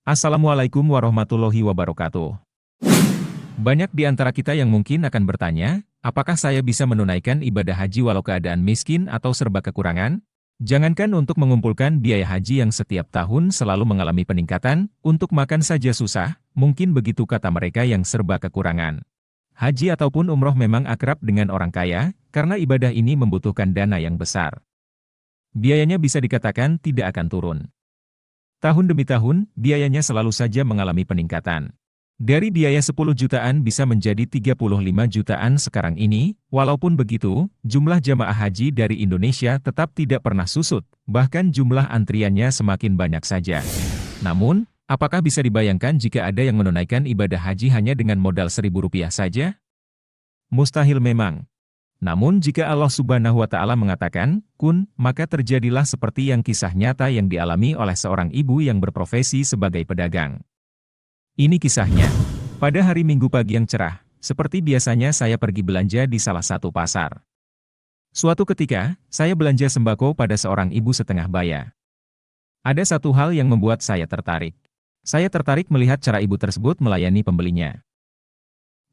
Assalamualaikum warahmatullahi wabarakatuh. Banyak di antara kita yang mungkin akan bertanya, apakah saya bisa menunaikan ibadah haji walau keadaan miskin atau serba kekurangan? Jangankan untuk mengumpulkan biaya haji yang setiap tahun selalu mengalami peningkatan, untuk makan saja susah, mungkin begitu kata mereka yang serba kekurangan. Haji ataupun umroh memang akrab dengan orang kaya, karena ibadah ini membutuhkan dana yang besar. Biayanya bisa dikatakan tidak akan turun. Tahun demi tahun, biayanya selalu saja mengalami peningkatan. Dari biaya 10 jutaan bisa menjadi 35 jutaan sekarang ini, walaupun begitu, jumlah jamaah haji dari Indonesia tetap tidak pernah susut, bahkan jumlah antriannya semakin banyak saja. Namun, apakah bisa dibayangkan jika ada yang menunaikan ibadah haji hanya dengan modal Rp1.000 saja? Mustahil memang. Namun jika Allah Subhanahu wa Ta'ala mengatakan, kun, maka terjadilah seperti yang kisah nyata yang dialami oleh seorang ibu yang berprofesi sebagai pedagang. Ini kisahnya. Pada hari Minggu pagi yang cerah, seperti biasanya saya pergi belanja di salah satu pasar. Suatu ketika, saya belanja sembako pada seorang ibu setengah baya. Ada satu hal yang membuat saya tertarik. Saya tertarik melihat cara ibu tersebut melayani pembelinya.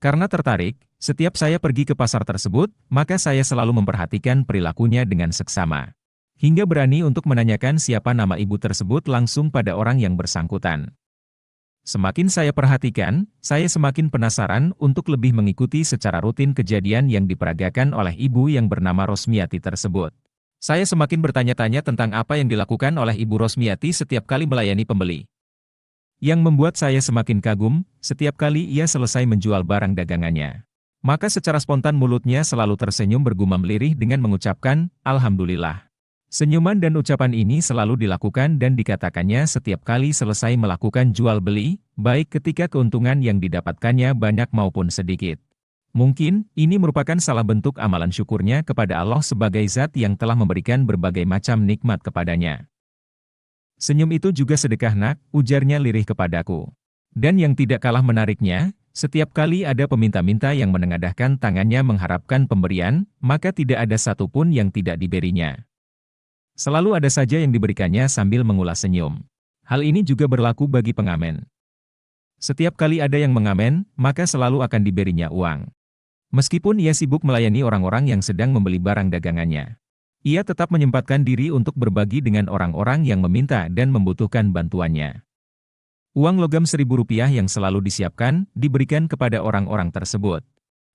Karena tertarik, setiap saya pergi ke pasar tersebut, maka saya selalu memperhatikan perilakunya dengan seksama. Hingga berani untuk menanyakan siapa nama ibu tersebut langsung pada orang yang bersangkutan. Semakin saya perhatikan, saya semakin penasaran untuk lebih mengikuti secara rutin kejadian yang diperagakan oleh ibu yang bernama Rosmiati tersebut. Saya semakin bertanya-tanya tentang apa yang dilakukan oleh Ibu Rosmiati setiap kali melayani pembeli. Yang membuat saya semakin kagum, setiap kali ia selesai menjual barang dagangannya. Maka secara spontan mulutnya selalu tersenyum bergumam lirih dengan mengucapkan, Alhamdulillah. Senyuman dan ucapan ini selalu dilakukan dan dikatakannya setiap kali selesai melakukan jual beli, baik ketika keuntungan yang didapatkannya banyak maupun sedikit. Mungkin, ini merupakan salah bentuk amalan syukurnya kepada Allah sebagai zat yang telah memberikan berbagai macam nikmat kepadanya. Senyum itu juga sedekah nak, ujarnya lirih kepadaku. Dan yang tidak kalah menariknya, setiap kali ada peminta-minta yang menengadahkan tangannya mengharapkan pemberian, maka tidak ada satupun yang tidak diberinya. Selalu ada saja yang diberikannya sambil mengulas senyum. Hal ini juga berlaku bagi pengamen. Setiap kali ada yang mengamen, maka selalu akan diberinya uang. Meskipun ia sibuk melayani orang-orang yang sedang membeli barang dagangannya. Ia tetap menyempatkan diri untuk berbagi dengan orang-orang yang meminta dan membutuhkan bantuannya. Uang logam Rp1.000 yang selalu disiapkan, diberikan kepada orang-orang tersebut.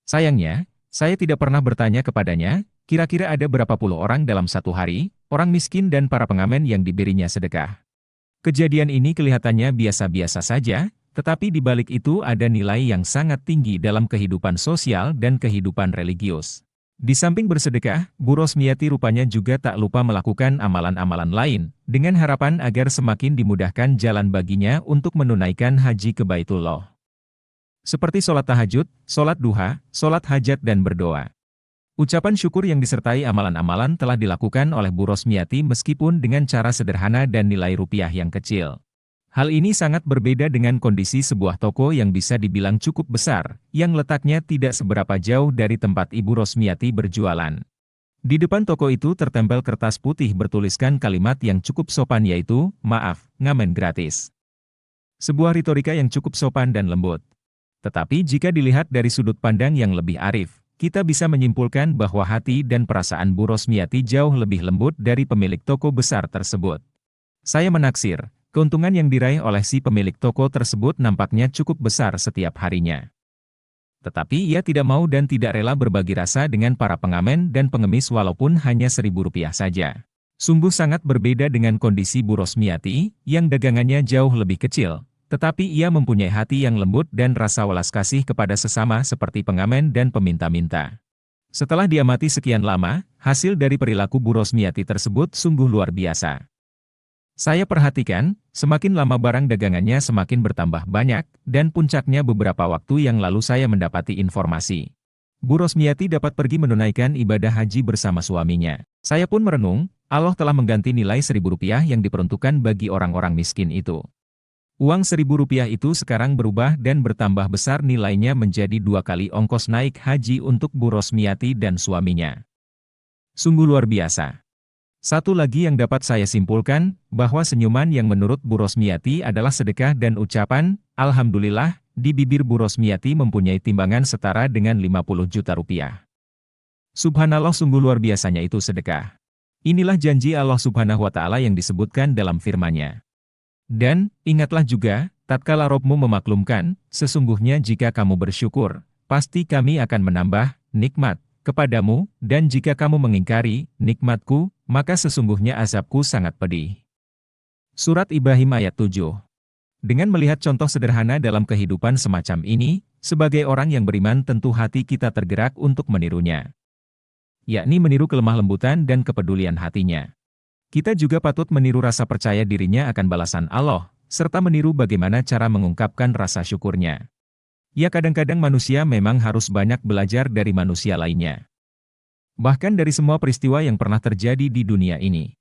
Sayangnya, saya tidak pernah bertanya kepadanya, kira-kira ada berapa puluh orang dalam satu hari, orang miskin dan para pengamen yang diberinya sedekah. Kejadian ini kelihatannya biasa-biasa saja, tetapi di balik itu ada nilai yang sangat tinggi dalam kehidupan sosial dan kehidupan religius. Di samping bersedekah, Bu Rosmiati rupanya juga tak lupa melakukan amalan-amalan lain, dengan harapan agar semakin dimudahkan jalan baginya untuk menunaikan haji ke Baitullah. Seperti sholat tahajud, sholat duha, sholat hajat dan berdoa. Ucapan syukur yang disertai amalan-amalan telah dilakukan oleh Bu Rosmiati meskipun dengan cara sederhana dan nilai rupiah yang kecil. Hal ini sangat berbeda dengan kondisi sebuah toko yang bisa dibilang cukup besar, yang letaknya tidak seberapa jauh dari tempat Ibu Rosmiati berjualan. Di depan toko itu tertempel kertas putih bertuliskan kalimat yang cukup sopan yaitu, maaf, ngamen gratis. Sebuah retorika yang cukup sopan dan lembut. Tetapi jika dilihat dari sudut pandang yang lebih arif, kita bisa menyimpulkan bahwa hati dan perasaan Bu Rosmiati jauh lebih lembut dari pemilik toko besar tersebut. Saya menaksir, keuntungan yang diraih oleh si pemilik toko tersebut nampaknya cukup besar setiap harinya. Tetapi ia tidak mau dan tidak rela berbagi rasa dengan para pengamen dan pengemis walaupun hanya Rp1.000 saja. Sungguh sangat berbeda dengan kondisi Bu Rosmiati, yang dagangannya jauh lebih kecil. Tetapi ia mempunyai hati yang lembut dan rasa welas kasih kepada sesama seperti pengamen dan peminta-minta. Setelah diamati sekian lama, hasil dari perilaku Bu Rosmiati tersebut sungguh luar biasa. Saya perhatikan, semakin lama barang dagangannya semakin bertambah banyak, dan puncaknya beberapa waktu yang lalu saya mendapati informasi. Bu Rosmiati dapat pergi menunaikan ibadah haji bersama suaminya. Saya pun merenung, Allah telah mengganti nilai Rp1.000 yang diperuntukkan bagi orang-orang miskin itu. Uang Rp1.000 itu sekarang berubah dan bertambah besar nilainya menjadi 2 kali ongkos naik haji untuk Bu Rosmiati dan suaminya. Sungguh luar biasa. Satu lagi yang dapat saya simpulkan, bahwa senyuman yang menurut Bu Rosmiati adalah sedekah dan ucapan, Alhamdulillah, di bibir Bu Rosmiati mempunyai timbangan setara dengan 50 juta rupiah. Subhanallah, sungguh luar biasanya itu sedekah. Inilah janji Allah Subhanahu wa Ta'ala yang disebutkan dalam firman-Nya. Dan, ingatlah juga, tatkala Robmu memaklumkan, sesungguhnya jika kamu bersyukur, pasti kami akan menambah nikmat kepadamu, dan jika kamu mengingkari nikmatku, maka sesungguhnya azabku sangat pedih. Surat Ibrahim ayat 7. Dengan melihat contoh sederhana dalam kehidupan semacam ini, sebagai orang yang beriman tentu hati kita tergerak untuk menirunya. Yakni meniru kelemah lembutan dan kepedulian hatinya. Kita juga patut meniru rasa percaya dirinya akan balasan Allah, serta meniru bagaimana cara mengungkapkan rasa syukurnya. Ya, kadang-kadang manusia memang harus banyak belajar dari manusia lainnya. Bahkan dari semua peristiwa yang pernah terjadi di dunia ini.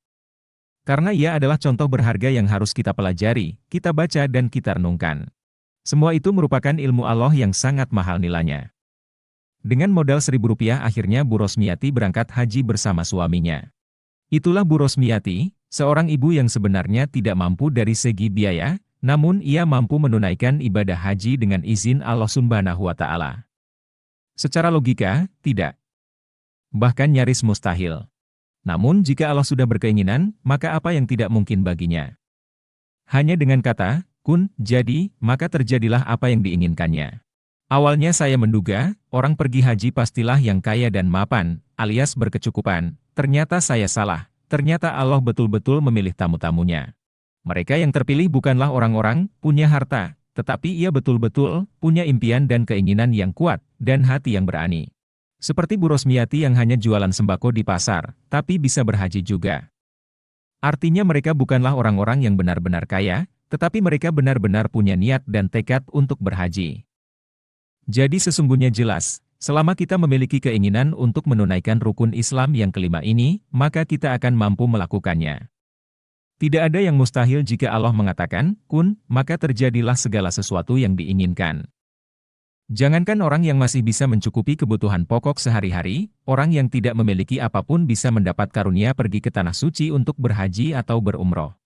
Karena ia adalah contoh berharga yang harus kita pelajari, kita baca dan kita renungkan. Semua itu merupakan ilmu Allah yang sangat mahal nilainya. Dengan modal Rp1.000 akhirnya Bu Rosmiati berangkat haji bersama suaminya. Itulah Bu Rosmiati, seorang ibu yang sebenarnya tidak mampu dari segi biaya, namun ia mampu menunaikan ibadah haji dengan izin Allah Subhanahu wa Ta'ala. Secara logika, tidak. Bahkan nyaris mustahil. Namun jika Allah sudah berkeinginan, maka apa yang tidak mungkin baginya? Hanya dengan kata, kun, jadi, maka terjadilah apa yang diinginkannya. Awalnya saya menduga, orang pergi haji pastilah yang kaya dan mapan, alias berkecukupan. Ternyata saya salah, ternyata Allah betul-betul memilih tamu-tamunya. Mereka yang terpilih bukanlah orang-orang punya harta, tetapi ia betul-betul punya impian dan keinginan yang kuat, dan hati yang berani. Seperti Bu Rosmiati yang hanya jualan sembako di pasar, tapi bisa berhaji juga. Artinya mereka bukanlah orang-orang yang benar-benar kaya, tetapi mereka benar-benar punya niat dan tekad untuk berhaji. Jadi sesungguhnya jelas, selama kita memiliki keinginan untuk menunaikan rukun Islam yang kelima ini, maka kita akan mampu melakukannya. Tidak ada yang mustahil jika Allah mengatakan, kun, maka terjadilah segala sesuatu yang diinginkan. Jangankan orang yang masih bisa mencukupi kebutuhan pokok sehari-hari, orang yang tidak memiliki apapun bisa mendapat karunia pergi ke Tanah Suci untuk berhaji atau berumroh.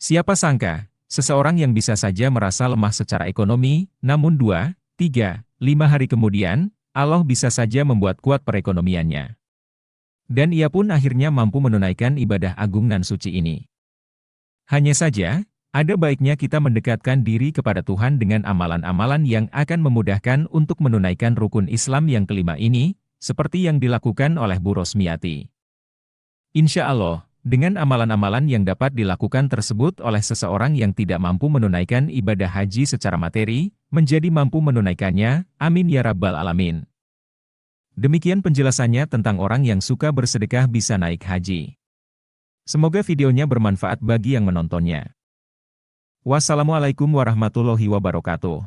Siapa sangka, seseorang yang bisa saja merasa lemah secara ekonomi, namun 2, 3, 5 hari kemudian, Allah bisa saja membuat kuat perekonomiannya. Dan ia pun akhirnya mampu menunaikan ibadah agung nan suci ini. Hanya saja, ada baiknya kita mendekatkan diri kepada Tuhan dengan amalan-amalan yang akan memudahkan untuk menunaikan rukun Islam yang kelima ini, seperti yang dilakukan oleh Bu Rosmiati. Insya Allah, dengan amalan-amalan yang dapat dilakukan tersebut oleh seseorang yang tidak mampu menunaikan ibadah haji secara materi, menjadi mampu menunaikannya, amin ya rabbal alamin. Demikian penjelasannya tentang orang yang suka bersedekah bisa naik haji. Semoga videonya bermanfaat bagi yang menontonnya. Wassalamualaikum warahmatullahi wabarakatuh.